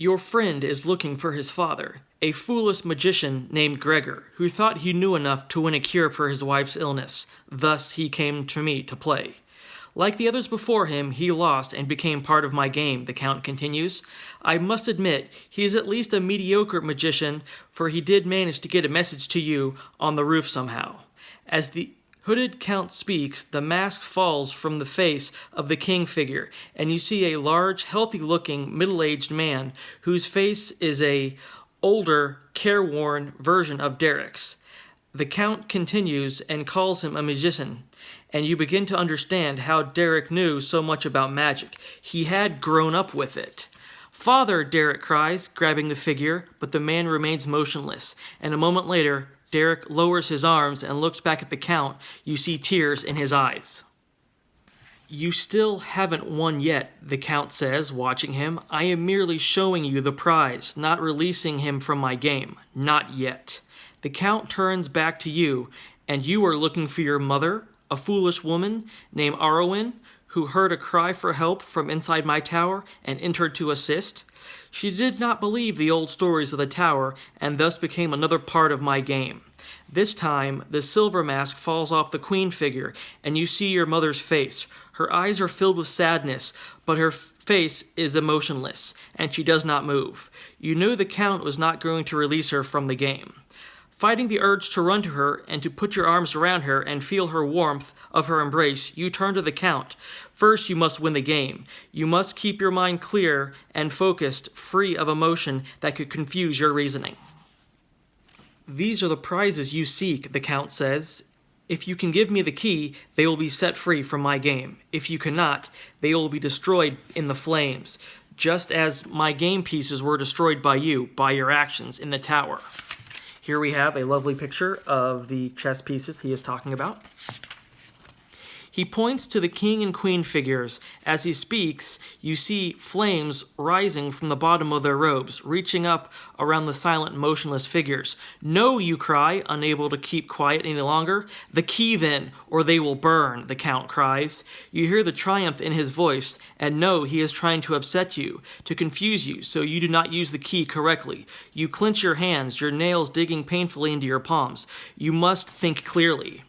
Your friend is looking for his father, a foolish magician named Gregor, who thought he knew enough to win a cure for his wife's illness. Thus he came to me to play. Like the others before him, he lost and became part of my game, the Count continues. I must admit, he is at least a mediocre magician, for he did manage to get a message to you on the roof somehow. As the hooded Count speaks, the mask falls from the face of the king figure, and you see a large, healthy-looking, middle-aged man whose face is a older, careworn version of Derek's. The Count continues and calls him a magician, and you begin to understand how Derek knew so much about magic. He had grown up with it. "Father!" Derek cries, grabbing the figure, but the man remains motionless, and a moment later, Derek lowers his arms and looks back at the Count. You see tears in his eyes. "You still haven't won yet," the Count says, watching him. "I am merely showing you the prize, not releasing him from my game. Not yet." The Count turns back to you, and you are looking for your mother, a foolish woman named Arwen, who heard a cry for help from inside my tower and entered to assist. She did not believe the old stories of the tower, and thus became another part of my game. This time, the silver mask falls off the queen figure, and you see your mother's face. Her eyes are filled with sadness, but her face is emotionless, and she does not move. You knew the Count was not going to release her from the game. Fighting the urge to run to her and to put your arms around her and feel her warmth of her embrace, you turn to the Count. First, you must win the game. You must keep your mind clear and focused, free of emotion that could confuse your reasoning. "These are the prizes you seek," the Count says. "If you can give me the key, they will be set free from my game. If you cannot, they will be destroyed in the flames, just as my game pieces were destroyed by you, by your actions in the tower." Here we have a lovely picture of the chess pieces he is talking about. He points to the king and queen figures. As he speaks, you see flames rising from the bottom of their robes, reaching up around the silent, motionless figures. "No," you cry, unable to keep quiet any longer. "The key, then, or they will burn," the Count cries. You hear the triumph in his voice, and know he is trying to upset you, to confuse you, so you do not use the key correctly. You clench your hands, your nails digging painfully into your palms. You must think clearly.